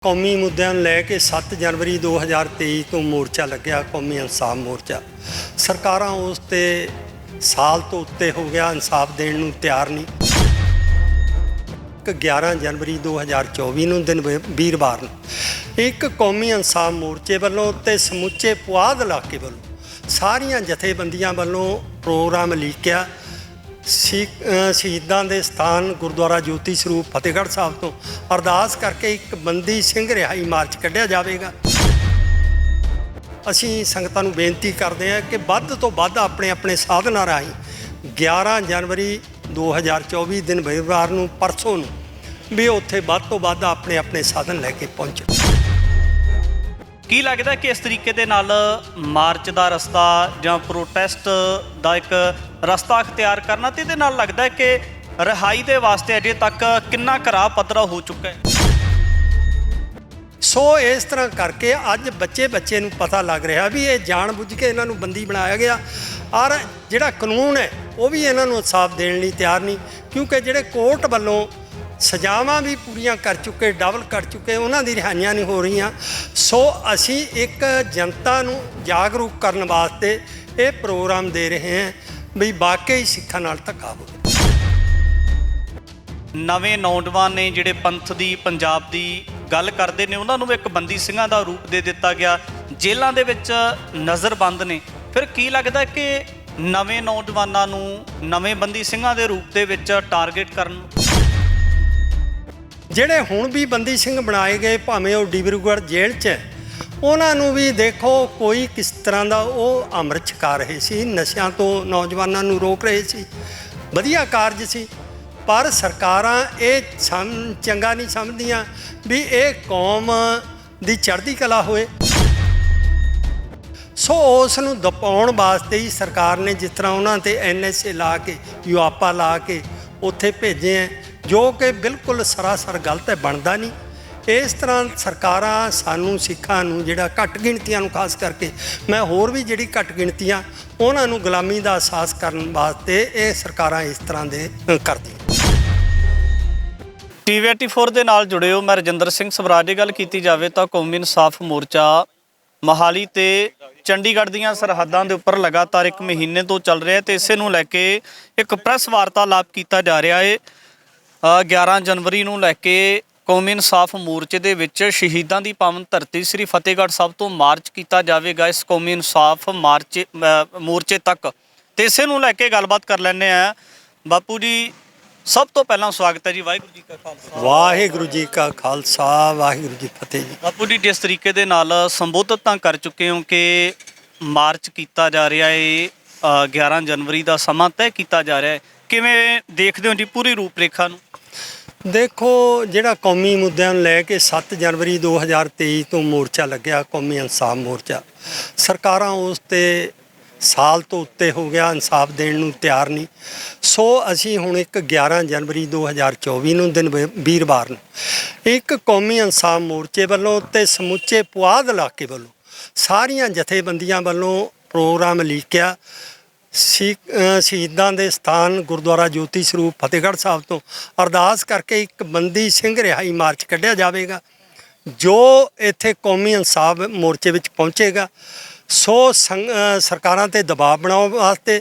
ਕੌਮੀ ਮੁੱਦਿਆਂ ਨੂੰ ਲੈ ਕੇ 7 ਜਨਵਰੀ 2023 ਤੋਂ ਮੋਰਚਾ ਲੱਗਿਆ। ਕੌਮੀ ਇਨਸਾਫ ਮੋਰਚਾ ਸਰਕਾਰਾਂ ਉਸ ਤੇ ਸਾਲ ਤੋਂ ਉੱਤੇ ਹੋ ਗਿਆ, ਇਨਸਾਫ ਦੇਣ ਨੂੰ ਤਿਆਰ ਨਹੀਂ। 11 ਜਨਵਰੀ 2024 ਨੂੰ ਦਿਨ ਵੀਰਵਾਰ ਨੂੰ ਇੱਕ ਕੌਮੀ ਇਨਸਾਫ ਮੋਰਚੇ ਵੱਲੋਂ ਤੇ ਸਮੁੱਚੇ ਪੁਆਧ ਇਲਾਕੇ ਵੱਲੋਂ ਸਾਰੀਆਂ ਜਥੇਬੰਦੀਆਂ ਵੱਲੋਂ ਪ੍ਰੋਗਰਾਮ ਲੀਕਿਆ। ਸ਼ਹੀਦਾਂ ਦੇ ਸਥਾਨ ਗੁਰਦੁਆਰਾ ਜੋਤੀ ਸਰੂਪ ਫਤਿਹਗੜ੍ਹ ਸਾਹਿਬ ਤੋਂ ਅਰਦਾਸ ਕਰਕੇ ਇੱਕ ਬੰਦੀ ਸਿੰਘ ਰਿਹਾਈ ਮਾਰਚ ਕੱਢਿਆ ਜਾਵੇਗਾ। ਅਸੀਂ ਸੰਗਤਾਂ ਨੂੰ ਬੇਨਤੀ ਕਰਦੇ ਹਾਂ ਕਿ ਵੱਧ ਤੋਂ ਵੱਧ ਆਪਣੇ ਸਾਧਨਾਂ ਰਾਹੀਂ 11 ਜਨਵਰੀ 2024 ਦਿਨ ਵੀਰਵਾਰ ਨੂੰ ਪਰਸੋਂ ਨੂੰ ਵੀ ਉੱਥੇ ਵੱਧ ਤੋਂ ਵੱਧ ਆਪਣੇ ਸਾਧਨ ਲੈ ਕੇ ਪਹੁੰਚੋ। ਕੀ ਲੱਗਦਾ ਕਿ ਇਸ ਤਰੀਕੇ ਦੇ ਨਾਲ ਮਾਰਚ ਦਾ ਰਸਤਾ ਜਾਂ ਪ੍ਰੋਟੈਸਟ ਦਾ ਇੱਕ ਰਸਤਾ ਅਖਤਿਆਰ ਕਰਨਾ, ਤੇ ਇਹਦੇ ਨਾਲ ਲੱਗਦਾ ਹੈ ਕਿ ਰਿਹਾਈ ਦੇ ਵਾਸਤੇ ਅਜੇ ਤੱਕ ਕਿੰਨਾ ਘਰਾ ਪੱਧਰਾ ਹੋ ਚੁੱਕਾ ਹੈ? ਸੋ ਇਸ ਤਰ੍ਹਾਂ ਕਰਕੇ ਅੱਜ ਬੱਚੇ ਨੂੰ ਪਤਾ ਲੱਗ ਰਿਹਾ ਵੀ ਇਹ ਜਾਣ ਬੁੱਝ ਕੇ ਇਹਨਾਂ ਨੂੰ ਬੰਦੀ ਬਣਾਇਆ ਗਿਆ, ਔਰ ਜਿਹੜਾ ਕਾਨੂੰਨ ਹੈ ਉਹ ਵੀ ਇਹਨਾਂ ਨੂੰ ਇਨਸਾਫ ਦੇਣ ਲਈ ਤਿਆਰ ਨਹੀਂ, ਕਿਉਂਕਿ ਜਿਹੜੇ ਕੋਰਟ ਵੱਲੋਂ ਸਜ਼ਾਵਾਂ ਵੀ ਪੂਰੀਆਂ ਕਰ ਚੁੱਕੇ, ਡਬਲ ਕਰ ਚੁੱਕੇ, ਉਹਨਾਂ ਦੀ ਰਿਹਾਈਆਂ ਨਹੀਂ ਹੋ ਰਹੀਆਂ। ਸੋ ਅਸੀਂ ਇੱਕ ਜਨਤਾ ਨੂੰ ਜਾਗਰੂਕ ਕਰਨ ਵਾਸਤੇ ਇਹ ਪ੍ਰੋਗਰਾਮ ਦੇ ਰਹੇ ਹਾਂ ਵੀ ਵਾਕਈ ਸਿੱਖਾਂ ਨਾਲ ਧੱਕਾ ਹੋਵੇ। ਨਵੇਂ ਨੌਜਵਾਨ ਨੇ ਜਿਹੜੇ ਪੰਥ ਦੀ, ਪੰਜਾਬ ਦੀ ਗੱਲ ਕਰਦੇ ਨੇ, ਉਹਨਾਂ ਨੂੰ ਇੱਕ ਬੰਦੀ ਸਿੰਘਾਂ ਦਾ ਰੂਪ ਦੇ ਦਿੱਤਾ ਗਿਆ, ਜੇਲ੍ਹਾਂ ਦੇ ਵਿੱਚ ਨਜ਼ਰਬੰਦ ਨੇ। ਫਿਰ ਕੀ ਲੱਗਦਾ ਕਿ ਨਵੇਂ ਨੌਜਵਾਨਾਂ ਨੂੰ ਨਵੇਂ ਬੰਦੀ ਸਿੰਘਾਂ ਦੇ ਰੂਪ ਦੇ ਵਿੱਚ ਟਾਰਗੇਟ ਕਰਨ? ਜਿਹੜੇ ਹੁਣ ਵੀ ਬੰਦੀ ਸਿੰਘ ਬਣਾਏ ਗਏ, ਭਾਵੇਂ ਉਹ ਡਿਬਰੂਗੜ੍ਹ ਜੇਲ੍ਹ 'ਚ ਹੈ, ਉਹਨਾਂ ਨੂੰ ਵੀ ਦੇਖੋ ਕੋਈ ਕਿਸ ਤਰ੍ਹਾਂ ਦਾ ਉਹ ਅੰਮ੍ਰਿਤ ਛਕਾ ਰਹੇ ਸੀ, ਨਸ਼ਿਆਂ ਤੋਂ ਨੌਜਵਾਨਾਂ ਨੂੰ ਰੋਕ ਰਹੇ ਸੀ, ਵਧੀਆ ਕਾਰਜ ਸੀ। ਪਰ ਸਰਕਾਰਾਂ ਇਹ ਚੰਗਾ ਨਹੀਂ ਸਮਝਦੀਆਂ ਵੀ ਇਹ ਕੌਮ ਦੀ ਚੜ੍ਹਦੀ ਕਲਾ ਹੋਏ। ਸੋ ਉਸ ਨੂੰ ਦਬਾਉਣ ਵਾਸਤੇ ਹੀ ਸਰਕਾਰ ਨੇ ਜਿਸ ਤਰ੍ਹਾਂ ਉਹਨਾਂ 'ਤੇ NSA ਲਾ ਕੇ, UAPA ਲਾ ਕੇ ਉੱਥੇ ਭੇਜੇ ਹੈ, ਜੋ ਕਿ ਬਿਲਕੁਲ ਸਰਾਸਰ ਗਲਤ ਹੈ, ਬਣਦਾ ਨਹੀਂ। ਇਸ ਤਰ੍ਹਾਂ ਸਰਕਾਰਾਂ ਸਾਨੂੰ ਸਿੱਖਾਂ ਨੂੰ, ਜਿਹੜਾ ਘੱਟ ਗਿਣਤੀਆਂ ਨੂੰ ਖਾਸ ਕਰਕੇ, ਮੈਂ ਹੋਰ ਵੀ ਜਿਹੜੀ ਘੱਟ ਗਿਣਤੀਆਂ, ਉਹਨਾਂ ਨੂੰ ਗੁਲਾਮੀ ਦਾ ਅਹਿਸਾਸ ਕਰਨ ਵਾਸਤੇ ਇਹ ਸਰਕਾਰਾਂ ਇਸ ਤਰ੍ਹਾਂ ਦੇ ਕਰਦੀਆਂ। TV84 ਦੇ ਨਾਲ ਜੁੜੇ ਹੋ, ਮੈਂ ਰਜਿੰਦਰ ਸਿੰਘ ਸਵਰਾਜ। ਦੀ ਗੱਲ ਕੀਤੀ ਜਾਵੇ ਤਾਂ ਕੌਮੀ ਇਨਸਾਫ ਮੋਰਚਾ ਮੋਹਾਲੀ ਤੇ ਚੰਡੀਗੜ੍ਹ ਦੀਆਂ ਸਰਹੱਦਾਂ ਦੇ ਉੱਪਰ ਲਗਾਤਾਰ ਇੱਕ ਮਹੀਨੇ ਤੋਂ ਚੱਲ ਰਿਹਾ, ਤੇ ਇਸੇ ਨੂੰ ਲੈ ਕੇ ਇੱਕ ਪ੍ਰੈਸ ਵਾਰਤਾਲਾਪ ਕੀਤਾ ਜਾ ਰਿਹਾ ਹੈ। 11 ਜਨਵਰੀ ਨੂੰ ਲੈ ਕੇ ਕੌਮੀ ਇਨਸਾਫ ਮੋਰਚੇ ਦੇ ਵਿੱਚ ਸ਼ਹੀਦਾਂ ਦੀ ਪਾਵਨ ਧਰਤੀ ਸ੍ਰੀ ਫਤਿਹਗੜ੍ਹ ਸਾਹਿਬ ਤੋਂ ਮਾਰਚ ਕੀਤਾ ਜਾਵੇਗਾ ਇਸ ਕੌਮੀ ਇਨਸਾਫ ਮੋਰਚੇ ਤੱਕ, ਤੇ ਇਸੇ ਨੂੰ ਲੈ ਕੇ ਗੱਲਬਾਤ ਕਰ ਲੈਂਦੇ ਆ। ਬਾਪੂ ਜੀ, ਸਭ ਤੋਂ ਪਹਿਲਾਂ ਸਵਾਗਤ ਹੈ ਜੀ। ਵਾਹਿਗੁਰੂ ਜੀ ਕਾ ਖਾਲਸਾ। ਵਾਹਿਗੁਰੂ ਜੀ ਕਾ ਖਾਲਸਾ, ਵਾਹਿਗੁਰੂ ਜੀ ਫਤਿਹ ਜੀ। ਬਾਪੂ ਜੀ, ਜਿਸ ਤਰੀਕੇ ਦੇ ਨਾਲ ਸੰਬੋਧਿਤ ਤਾਂ ਕਰ ਚੁੱਕੇ ਹੋ ਕਿ ਮਾਰਚ ਕੀਤਾ ਜਾ ਰਿਹਾ ਹੈ, 11 ਜਨਵਰੀ ਦਾ ਸਮਾਂ ਤੈਅ ਕੀਤਾ ਜਾ ਰਿਹਾ ਹੈ, ਕਿਵੇਂ ਦੇਖਦੇ ਹੋ ਜੀ ਪੂਰੀ ਰੂਪਰੇਖਾ ਨੂੰ? ਦੇਖੋ, ਜਿਹੜਾ ਕੌਮੀ ਮੁੱਦਿਆਂ ਨੂੰ ਲੈ ਕੇ 7 ਜਨਵਰੀ 2023 ਤੋਂ ਮੋਰਚਾ ਲੱਗਿਆ, ਕੌਮੀ ਇਨਸਾਫ ਮੋਰਚਾ ਸਰਕਾਰਾਂ ਉਸ ਤੇ ਸਾਲ ਤੋਂ ਉੱਤੇ ਹੋ ਗਿਆ, ਇਨਸਾਫ ਦੇਣ ਨੂੰ ਤਿਆਰ ਨਹੀਂ। ਸੋ ਅਸੀਂ ਹੁਣ ਇੱਕ 11 ਜਨਵਰੀ 2024 ਨੂੰ ਦਿਨ ਵੀਰਵਾਰ ਨੂੰ ਇੱਕ ਕੌਮੀ ਇਨਸਾਫ ਮੋਰਚੇ ਵੱਲੋਂ ਤੇ ਸਮੁੱਚੇ ਪੁਆਧ ਇਲਾਕੇ ਵੱਲੋਂ ਸਾਰੀਆਂ ਜਥੇਬੰਦੀਆਂ ਵੱਲੋਂ ਪ੍ਰੋਗਰਾਮ ਲੀਕਿਆ। ਸ਼ਹੀਦਾਂ ਦੇ ਸਥਾਨ ਗੁਰਦੁਆਰਾ ਜੋਤੀ ਸਰੂਪ ਫਤਿਹਗੜ੍ਹ ਸਾਹਿਬ ਤੋਂ ਅਰਦਾਸ ਕਰਕੇ ਇੱਕ ਬੰਦੀ ਸਿੰਘ ਰਿਹਾਈ ਮਾਰਚ ਕੱਢਿਆ ਜਾਵੇਗਾ, ਜੋ ਇੱਥੇ ਕੌਮੀ ਇਨਸਾਫ ਮੋਰਚੇ ਵਿੱਚ ਪਹੁੰਚੇਗਾ। ਸੋ ਸਰਕਾਰਾਂ 'ਤੇ ਦਬਾਅ ਬਣਾਉਣ ਵਾਸਤੇ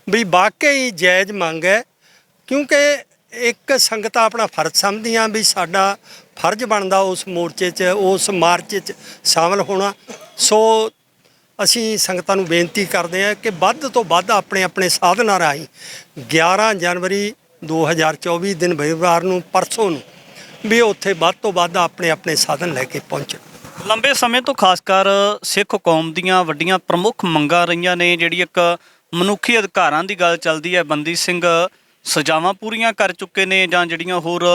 ਵੀ ਵਾਕਈ ਜਾਇਜ਼ ਮੰਗ ਹੈ, ਕਿਉਂਕਿ ਇੱਕ ਸੰਗਤਾਂ ਆਪਣਾ ਫਰਜ਼ ਸਮਝਦੀਆਂ ਵੀ ਸਾਡਾ ਫਰਜ਼ ਬਣਦਾ ਉਸ ਮੋਰਚੇ 'ਚ, ਉਸ ਮਾਰਚ 'ਚ ਸ਼ਾਮਲ ਹੋਣਾ। ਸੋ ਅਸੀਂ ਸੰਗਤਾਂ ਨੂੰ ਬੇਨਤੀ ਕਰਦੇ ਹਾਂ ਕਿ ਵੱਧ ਤੋਂ ਵੱਧ ਆਪਣੇ ਸਾਧਨਾਂ ਰਾਹੀਂ 11 ਜਨਵਰੀ 2024 ਦਿਨ ਵੀਰਵਾਰ ਨੂੰ ਪਰਸੋਂ ਨੂੰ ਵੀ ਉੱਥੇ ਵੱਧ ਤੋਂ ਵੱਧ ਆਪਣੇ ਸਾਧਨ ਲੈ ਕੇ ਪਹੁੰਚਣ। ਲੰਬੇ ਸਮੇਂ ਤੋਂ ਖਾਸ ਕਰ ਸਿੱਖ ਕੌਮ ਦੀਆਂ ਵੱਡੀਆਂ ਪ੍ਰਮੁੱਖ ਮੰਗਾਂ ਰਹੀਆਂ ਨੇ, ਜਿਹੜੀ ਇੱਕ ਮਨੁੱਖੀ ਅਧਿਕਾਰਾਂ ਦੀ ਗੱਲ ਚੱਲਦੀ ਹੈ। ਬੰਦੀ ਸਿੰਘ ਸਜ਼ਾਵਾਂ ਪੂਰੀਆਂ ਕਰ ਚੁੱਕੇ ਨੇ, ਜਾਂ ਜਿਹੜੀਆਂ ਹੋਰ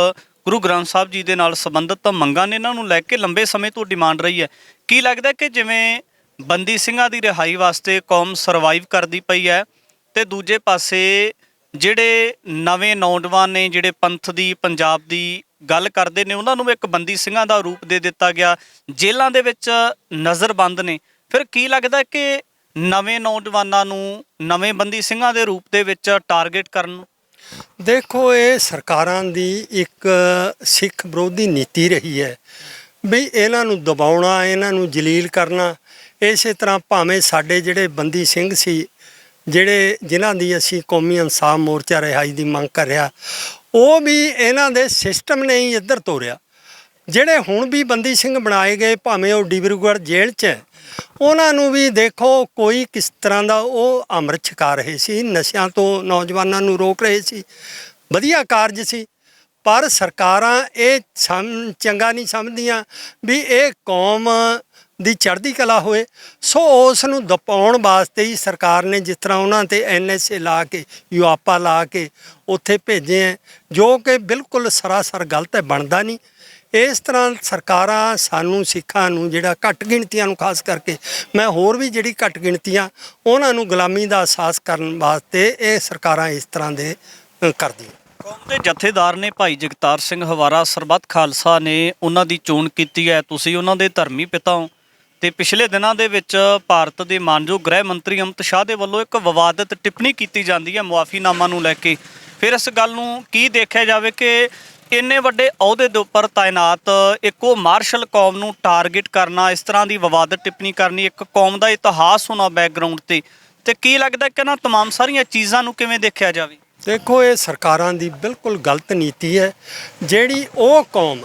ਗੁਰੂ ਗ੍ਰੰਥ ਸਾਹਿਬ ਜੀ ਦੇ ਨਾਲ ਸੰਬੰਧਿਤ ਮੰਗਾਂ ਨੇ, ਇਹਨਾਂ ਨੂੰ ਲੈ ਕੇ ਲੰਬੇ ਸਮੇਂ ਤੋਂ ਡਿਮਾਂਡ ਰਹੀ ਹੈ। ਕੀ ਲੱਗਦਾ ਕਿ ਜਿਵੇਂ ਬੰਦੀ ਸਿੰਘਾਂ ਦੀ ਰਿਹਾਈ ਵਾਸਤੇ ਕੌਮ ਸਰਵਾਈਵ ਕਰਦੀ ਪਈ ਹੈ, ਤੇ ਦੂਜੇ ਪਾਸੇ ਜਿਹੜੇ ਨਵੇਂ ਨੌਜਵਾਨ ਨੇ, ਜਿਹੜੇ ਪੰਥ ਦੀ, ਪੰਜਾਬ ਦੀ ਗੱਲ ਕਰਦੇ ਨੇ, ਉਹਨਾਂ ਨੂੰ ਇੱਕ ਬੰਦੀ ਸਿੰਘਾਂ ਦਾ ਰੂਪ ਦੇ ਦਿੱਤਾ ਗਿਆ, ਜੇਲ੍ਹਾਂ ਦੇ ਵਿੱਚ ਨਜ਼ਰਬੰਦ ਨੇ। ਫਿਰ ਕੀ ਲੱਗਦਾ ਕਿ ਨਵੇਂ ਨੌਜਵਾਨਾਂ ਨੂੰ ਨਵੇਂ ਬੰਦੀ ਸਿੰਘਾਂ ਦੇ ਰੂਪ ਦੇ ਵਿੱਚ ਟਾਰਗੇਟ ਕਰਨ? ਦੇਖੋ, ਇਹ ਸਰਕਾਰਾਂ ਦੀ ਇੱਕ ਸਿੱਖ ਵਿਰੋਧੀ ਨੀਤੀ ਰਹੀ ਹੈ। ਵੀ ਇਹਨਾਂ ਨੂੰ ਦਬਾਉਣਾ, ਇਹਨਾਂ ਨੂੰ ਜਲੀਲ ਕਰਨਾ। ਇਸੇ ਤਰ੍ਹਾਂ ਭਾਵੇਂ ਸਾਡੇ ਜਿਹੜੇ ਬੰਦੀ ਸਿੰਘ ਸੀ, ਜਿਨ੍ਹਾਂ ਦੀ ਅਸੀਂ ਕੌਮੀ ਇਨਸਾਫ ਮੋਰਚਾ ਰਿਹਾਈ ਦੀ ਮੰਗ ਕਰ ਰਿਹਾ, ਉਹ ਵੀ ਇਹਨਾਂ ਦੇ ਸਿਸਟਮ ਨੇ ਹੀ ਇੱਧਰ ਤੋਰਿਆ। ਜਿਹੜੇ ਹੁਣ ਵੀ ਬੰਦੀ ਸਿੰਘ ਬਣਾਏ ਗਏ, ਭਾਵੇਂ ਉਹ ਡਿਬਰੂਗੜ੍ਹ ਜੇਲ੍ਹ 'ਚ ਹੈ, ਉਹਨਾਂ ਨੂੰ ਵੀ ਦੇਖੋ ਕੋਈ ਕਿਸ ਤਰ੍ਹਾਂ ਦਾ ਉਹ ਅੰਮ੍ਰਿਤ ਛਕਾ ਰਹੇ ਸੀ, ਨਸ਼ਿਆਂ ਤੋਂ ਨੌਜਵਾਨਾਂ ਨੂੰ ਰੋਕ ਰਹੇ ਸੀ, ਵਧੀਆ ਕਾਰਜ ਸੀ। ਪਰ ਸਰਕਾਰਾਂ ਇਹ ਚੰਗਾ ਨਹੀਂ ਸਮਝਦੀਆਂ ਵੀ ਇਹ ਕੌਮ ਦੀ ਚੜ੍ਹਦੀ ਕਲਾ ਹੋਏ। ਸੋ ਉਸ ਨੂੰ ਦਬਾਉਣ ਵਾਸਤੇ ਹੀ ਸਰਕਾਰ ਨੇ ਜਿਸ ਤਰ੍ਹਾਂ ਉਹਨਾਂ 'ਤੇ NSA ਲਾ ਕੇ, UAPA ਲਾ ਕੇ ਉੱਥੇ ਭੇਜੇ ਹੈ, ਜੋ ਕਿ ਬਿਲਕੁਲ ਸਰਾਸਰ ਗਲਤ ਹੈ, ਬਣਦਾ ਨਹੀਂ। ਇਸ ਤਰ੍ਹਾਂ ਸਰਕਾਰਾਂ ਸਾਨੂੰ ਸਿੱਖਾਂ ਨੂੰ, ਜਿਹੜਾ ਘੱਟ ਗਿਣਤੀਆਂ ਨੂੰ ਖਾਸ ਕਰਕੇ, ਮੈਂ ਹੋਰ ਵੀ ਜਿਹੜੀ ਘੱਟ ਗਿਣਤੀਆਂ ਉਹਨਾਂ ਨੂੰ ਗੁਲਾਮੀ ਦਾ ਅਹਿਸਾਸ ਕਰਨ ਵਾਸਤੇ ਇਹ ਸਰਕਾਰਾਂ ਇਸ ਤਰ੍ਹਾਂ ਦੇ ਕਰਦੀਆਂ। ਕੌਮ ਦੇ ਜਥੇਦਾਰ ਨੇ ਭਾਈ ਜਗਤਾਰ ਸਿੰਘ ਹਵਾਰਾ ਸਰਬੱਤ ਖਾਲਸਾ ਨੇ ਉਹਨਾਂ ਦੀ ਚੋਣ ਕੀਤੀ ਹੈ। ਤੁਸੀਂ ਉਹਨਾਂ ਦੇ ਧਰਮੀ ਪਿਤਾ ਹੋ ਤੇ ਪਿਛਲੇ ਦਿਨਾਂ ਦੇ ਵਿੱਚ ਭਾਰਤ ਦੇ ਮਾਨਯੋਗ ਗ੍ਰਹਿ ਮੰਤਰੀ ਅਮਿਤ ਸ਼ਾਹ ਦੇ ਵੱਲੋਂ ਇੱਕ ਵਿਵਾਦਿਤ ਟਿੱਪਣੀ ਕੀਤੀ ਜਾਂਦੀ ਹੈ ਮੁਆਫੀਨਾਮਾ ਨੂੰ ਲੈ ਕੇ। ਫਿਰ ਇਸ ਗੱਲ ਨੂੰ ਕੀ ਦੇਖਿਆ ਜਾਵੇ ਕਿ ਇੰਨੇ ਵੱਡੇ ਅਹੁਦੇ ਦੇ ਉੱਪਰ ਤਾਇਨਾਤ ਇੱਕੋ ਮਾਰਸ਼ਲ ਕੌਮ ਨੂੰ ਟਾਰਗੇਟ ਕਰਨਾ, ਇਸ ਤਰ੍ਹਾਂ ਦੀ ਵਿਵਾਦਿਤ ਟਿੱਪਣੀ ਕਰਨੀ, ਇੱਕ ਕੌਮ ਦਾ ਇਤਿਹਾਸ ਹੋਣਾ ਬੈਕਗਰਾਊਂਡ ਤੇ ਕੀ ਲੱਗਦਾ ਕਿ ਇਹਨਾਂ ਤਮਾਮ ਸਾਰੀਆਂ ਚੀਜ਼ਾਂ ਨੂੰ ਕਿਵੇਂ ਦੇਖਿਆ ਜਾਵੇ? ਦੇਖੋ, ਇਹ ਸਰਕਾਰਾਂ ਦੀ ਬਿਲਕੁਲ ਗਲਤ ਨੀਤੀ ਹੈ। ਜਿਹੜੀ ਉਹ ਕੌਮ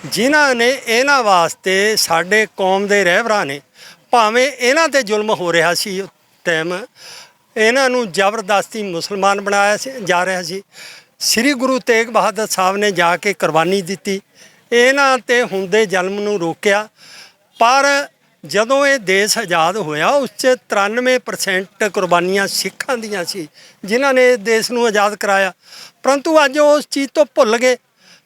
ਜਿਨ੍ਹਾਂ ਨੇ ਇਹਨਾਂ ਵਾਸਤੇ, ਸਾਡੇ ਕੌਮ ਦੇ ਰਹਿਬਰਾਂ ਨੇ, ਭਾਵੇਂ ਇਹਨਾਂ 'ਤੇ ਜ਼ੁਲਮ ਹੋ ਰਿਹਾ ਸੀ ਉਸ ਟਾਈਮ, ਇਹਨਾਂ ਨੂੰ ਜ਼ਬਰਦਸਤੀ ਮੁਸਲਮਾਨ ਬਣਾਇਆ ਜਾ ਰਿਹਾ ਸੀ। ਸ੍ਰੀ ਗੁਰੂ ਤੇਗ ਬਹਾਦਰ ਸਾਹਿਬ ਨੇ ਜਾ ਕੇ ਕੁਰਬਾਨੀ ਦਿੱਤੀ, ਇਹਨਾਂ 'ਤੇ ਹੁੰਦੇ ਜ਼ੁਲਮ ਨੂੰ ਰੋਕਿਆ। ਪਰ ਜਦੋਂ ਇਹ ਦੇਸ਼ ਆਜ਼ਾਦ ਹੋਇਆ, ਉਸ 'ਚ 93% ਕੁਰਬਾਨੀਆਂ ਸਿੱਖਾਂ ਦੀਆਂ ਸੀ, ਜਿਨ੍ਹਾਂ ਨੇ ਇਸ ਦੇਸ਼ ਨੂੰ ਆਜ਼ਾਦ ਕਰਾਇਆ। ਪਰੰਤੂ ਅੱਜ ਉਸ ਚੀਜ਼ ਤੋਂ ਭੁੱਲ ਗਏ,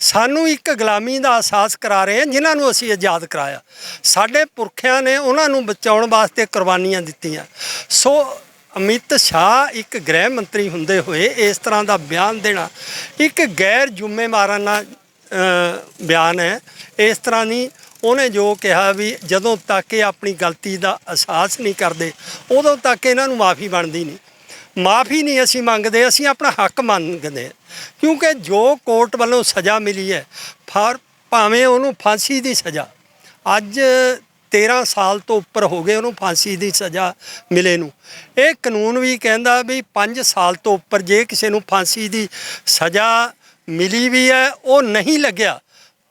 ਸਾਨੂੰ ਇੱਕ ਗੁਲਾਮੀ ਦਾ ਅਹਿਸਾਸ ਕਰਾ ਰਹੇ ਹਨ, ਜਿਨ੍ਹਾਂ ਨੂੰ ਅਸੀਂ ਆਜ਼ਾਦ ਕਰਾਇਆ। ਸਾਡੇ ਪੁਰਖਿਆਂ ਨੇ ਉਹਨਾਂ ਨੂੰ ਬਚਾਉਣ ਵਾਸਤੇ ਕੁਰਬਾਨੀਆਂ ਦਿੱਤੀਆਂ। ਸੋ ਅਮਿਤ ਸ਼ਾਹ ਇੱਕ ਗ੍ਰਹਿ ਮੰਤਰੀ ਹੁੰਦੇ ਹੋਏ ਇਸ ਤਰ੍ਹਾਂ ਦਾ ਬਿਆਨ ਦੇਣਾ ਇੱਕ ਗੈਰ ਜ਼ਿੰਮੇਵਾਰਾਨਾ ਬਿਆਨ ਹੈ। ਇਸ ਤਰ੍ਹਾਂ ਨਹੀਂ, ਉਹਨੇ ਜੋ ਕਿਹਾ ਵੀ ਜਦੋਂ ਤੱਕ ਇਹ ਆਪਣੀ ਗਲਤੀ ਦਾ ਅਹਿਸਾਸ ਨਹੀਂ ਕਰਦੇ, ਉਦੋਂ ਤੱਕ ਇਹਨਾਂ ਨੂੰ ਮਾਫੀ ਬਣਦੀ ਨਹੀਂ। ਮਾਫੀ ਨਹੀਂ ਅਸੀਂ ਮੰਗਦੇ, ਅਸੀਂ ਆਪਣਾ ਹੱਕ ਮੰਗਦੇ ਹਾਂ। ਕਿਉਂਕਿ ਜੋ ਕੋਰਟ ਵੱਲੋਂ ਸਜ਼ਾ ਮਿਲੀ ਹੈ, ਭਾਵੇਂ ਉਹਨੂੰ ਫਾਂਸੀ ਦੀ ਸਜ਼ਾ, ਅੱਜ 13 ਸਾਲ ਤੋਂ ਉੱਪਰ ਹੋ ਗਏ ਉਹਨੂੰ ਫਾਂਸੀ ਦੀ ਸਜ਼ਾ ਮਿਲੇ ਨੂੰ। ਇਹ ਕਾਨੂੰਨ ਵੀ ਕਹਿੰਦਾ ਵੀ 5 ਸਾਲ ਤੋਂ ਉੱਪਰ ਜੇ ਕਿਸੇ ਨੂੰ ਫਾਂਸੀ ਦੀ ਸਜ਼ਾ ਮਿਲੀ ਵੀ ਹੈ, ਉਹ ਨਹੀਂ ਲੱਗਿਆ,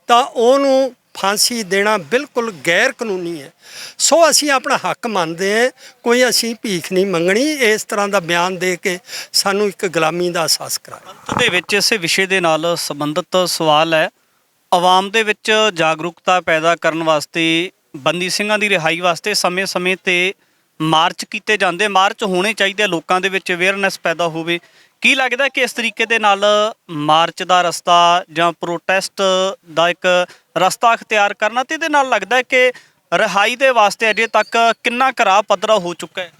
ਤਾਂ ਉਹਨੂੰ ਫਾਂਸੀ ਦੇਣਾ ਬਿਲਕੁਲ ਗੈਰ ਕਾਨੂੰਨੀ ਹੈ। ਸੋ ਅਸੀਂ ਆਪਣਾ ਹੱਕ ਮੰਨਦੇ ਹਾਂ, ਕੋਈ ਅਸੀਂ ਭੀਖ ਨਹੀਂ ਮੰਗਣੀ। ਇਸ ਤਰ੍ਹਾਂ ਦਾ ਬਿਆਨ ਦੇ ਕੇ ਸਾਨੂੰ ਇੱਕ ਗੁਲਾਮੀ ਦਾ ਅਹਿਸਾਸ ਕਰਾਇਆ। ਅੰਤ ਦੇ ਵਿੱਚ ਇਸੇ ਵਿਸ਼ੇ ਦੇ ਨਾਲ ਸੰਬੰਧਿਤ ਸਵਾਲ ਹੈ, ਆਵਾਮ ਦੇ ਵਿੱਚ ਜਾਗਰੂਕਤਾ ਪੈਦਾ ਕਰਨ ਵਾਸਤੇ, ਬੰਦੀ ਸਿੰਘਾਂ ਦੀ ਰਿਹਾਈ ਵਾਸਤੇ ਸਮੇਂ-ਸਮੇਂ 'ਤੇ ਮਾਰਚ ਕੀਤੇ ਜਾਂਦੇ, ਮਾਰਚ ਹੋਣੇ ਚਾਹੀਦੇ, ਲੋਕਾਂ ਦੇ ਵਿੱਚ ਅਵੇਅਰਨੈਸ ਪੈਦਾ ਹੋਵੇ। ਕੀ ਲੱਗਦਾ ਕਿ ਇਸ ਤਰੀਕੇ ਦੇ ਨਾਲ ਮਾਰਚ ਦਾ ਰਸਤਾ ਜਾਂ ਪ੍ਰੋਟੈਸਟ ਦਾ ਇੱਕ ਰਸਤਾ ਅਖਤਿਆਰ ਕਰਨਾ, ਤੇ ਇਹਦੇ ਨਾਲ ਲੱਗਦਾ ਕਿ ਰਿਹਾਈ ਦੇ ਵਾਸਤੇ ਅਜੇ ਤੱਕ ਕਿੰਨਾ ਘਰਾ ਪੱਧਰਾ ਹੋ ਚੁੱਕਾ ਹੈ?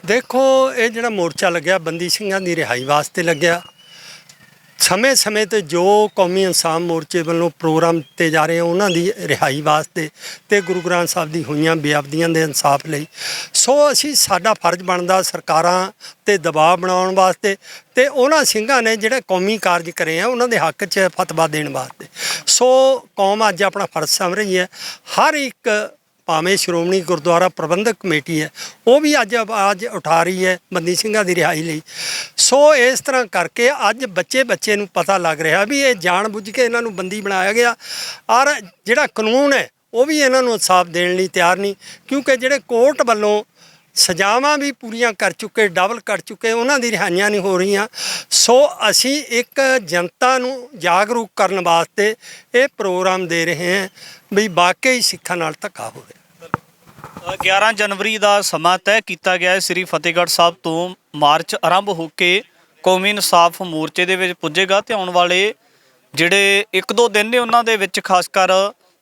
ਦੇਖੋ, ਇਹ ਜਿਹੜਾ ਮੋਰਚਾ ਲੱਗਿਆ ਬੰਦੀ ਸਿੰਘਾਂ ਦੀ ਰਿਹਾਈ ਵਾਸਤੇ ਲੱਗਿਆ। ਸਮੇਂ-ਸਮੇਂ 'ਤੇ ਜੋ ਕੌਮੀ ਇਨਸਾਫ ਮੋਰਚੇ ਵੱਲੋਂ ਪ੍ਰੋਗਰਾਮ ਦਿੱਤੇ ਜਾ ਰਹੇ, ਉਹਨਾਂ ਦੀ ਰਿਹਾਈ ਵਾਸਤੇ ਅਤੇ ਗੁਰੂ ਗ੍ਰੰਥ ਸਾਹਿਬ ਦੀ ਹੋਈਆਂ ਬੇਅਦਬੀਆਂ ਦੇ ਇਨਸਾਫ ਲਈ। ਸੋ ਅਸੀਂ, ਸਾਡਾ ਫਰਜ਼ ਬਣਦਾ ਸਰਕਾਰਾਂ 'ਤੇ ਦਬਾਅ ਬਣਾਉਣ ਵਾਸਤੇ, ਅਤੇ ਉਹਨਾਂ ਸਿੰਘਾਂ ਨੇ ਜਿਹੜੇ ਕੌਮੀ ਕਾਰਜ ਕਰੇ ਆ ਉਹਨਾਂ ਦੇ ਹੱਕ 'ਚ ਫਤਵਾ ਦੇਣ ਵਾਸਤੇ। ਸੋ ਕੌਮ ਅੱਜ ਆਪਣਾ ਫਰਜ਼ ਸਮਝ ਰਹੀ ਹੈ। ਹਰ ਇੱਕ, ਭਾਵੇਂ ਸ਼੍ਰੋਮਣੀ ਗੁਰਦੁਆਰਾ ਪ੍ਰਬੰਧਕ ਕਮੇਟੀ ਹੈ, ਉਹ ਵੀ ਅੱਜ ਆਵਾਜ਼ ਉਠਾ ਰਹੀ ਹੈ ਬੰਦੀ ਸਿੰਘਾਂ ਦੀ ਰਿਹਾਈ ਲਈ। ਸੋ ਇਸ ਤਰ੍ਹਾਂ ਕਰਕੇ ਅੱਜ ਬੱਚੇ ਨੂੰ ਪਤਾ ਲੱਗ ਰਿਹਾ ਵੀ ਇਹ ਜਾਣ ਬੁੱਝ ਕੇ ਇਹਨਾਂ ਨੂੰ ਬੰਦੀ ਬਣਾਇਆ ਗਿਆ, ਔਰ ਜਿਹੜਾ ਕਾਨੂੰਨ ਹੈ ਉਹ ਵੀ ਇਹਨਾਂ ਨੂੰ ਇਨਸਾਫ ਦੇਣ ਲਈ ਤਿਆਰ ਨਹੀਂ। ਕਿਉਂਕਿ ਜਿਹੜੇ ਕੋਰਟ ਵੱਲੋਂ ਸਜ਼ਾਵਾਂ ਵੀ ਪੂਰੀਆਂ ਕਰ ਚੁੱਕੇ, ਡਬਲ ਕਰ ਚੁੱਕੇ, ਉਹਨਾਂ ਦੀ ਰਿਹਾਈਆਂ ਨਹੀਂ ਹੋ ਰਹੀਆਂ। ਸੋ ਅਸੀਂ ਇੱਕ ਜਨਤਾ ਨੂੰ ਜਾਗਰੂਕ ਕਰਨ ਵਾਸਤੇ ਇਹ ਪ੍ਰੋਗਰਾਮ ਦੇ ਰਹੇ ਹਾਂ ਵੀ ਵਾਕਈ ਸਿੱਖਾਂ ਨਾਲ ਧੱਕਾ ਹੋ ਰਿਹਾ। 11 ਜਨਵਰੀ ਦਾ ਸਮਾਂ ਤੈਅ ਕੀਤਾ ਗਿਆ ਹੈ। ਸ੍ਰੀ ਫਤਿਹਗੜ੍ਹ ਸਾਹਿਬ ਤੋਂ ਮਾਰਚ ਆਰੰਭ ਹੋ ਕੇ ਕੌਮੀ ਇਨਸਾਫ ਮੋਰਚੇ ਦੇ ਵਿੱਚ ਪੁੱਜੇਗਾ, ਤੇ ਆਉਣ ਵਾਲੇ ਜਿਹੜੇ 1-2 ਦਿਨ ਨੇ ਉਹਨਾਂ ਦੇ ਵਿੱਚ ਖਾਸ ਕਰ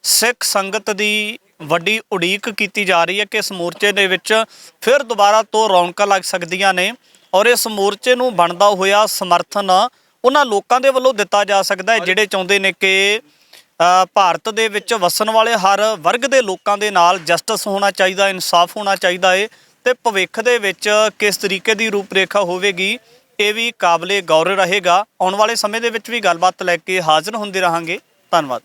ਸਿੱਖ ਸੰਗਤ ਦੀ ਵੱਡੀ ਉਡੀਕ ਕੀਤੀ ਜਾ ਰਹੀ ਹੈ ਕਿ ਇਸ ਮੋਰਚੇ ਦੇ ਵਿੱਚ ਫਿਰ ਦੁਬਾਰਾ ਤੋਂ ਰੌਣਕਾਂ ਲੱਗ ਸਕਦੀਆਂ ਨੇ, ਔਰ ਇਸ ਮੋਰਚੇ ਨੂੰ ਬਣਦਾ ਹੋਇਆ ਸਮਰਥਨ ਉਹਨਾਂ ਲੋਕਾਂ ਦੇ ਵੱਲੋਂ ਦਿੱਤਾ ਜਾ ਸਕਦਾ ਹੈ ਜਿਹੜੇ ਚਾਹੁੰਦੇ ਨੇ ਕਿ ਭਾਰਤ ਦੇ ਵਿੱਚ ਵਸਣ ਵਾਲੇ ਹਰ ਵਰਗ ਦੇ ਲੋਕਾਂ ਦੇ ਨਾਲ ਜਸਟਿਸ ਹੋਣਾ ਚਾਹੀਦਾ, ਇਨਸਾਫ ਹੋਣਾ ਚਾਹੀਦਾ ਹੈ, ਤੇ ਭਵਿੱਖ ਦੇ ਵਿੱਚ ਕਿਸ ਤਰੀਕੇ ਦੀ ਰੂਪਰੇਖਾ ਹੋਵੇਗੀ ਇਹ ਵੀ ਕਾਬਲੇ ਗੌਰ ਰਹੇਗਾ। ਆਉਣ ਵਾਲੇ ਸਮੇਂ ਦੇ ਵਿੱਚ ਵੀ ਗੱਲਬਾਤ ਲੈ ਕੇ ਹਾਜ਼ਰ ਹੁੰਦੇ ਰਹਾਂਗੇ। ਧੰਨਵਾਦ।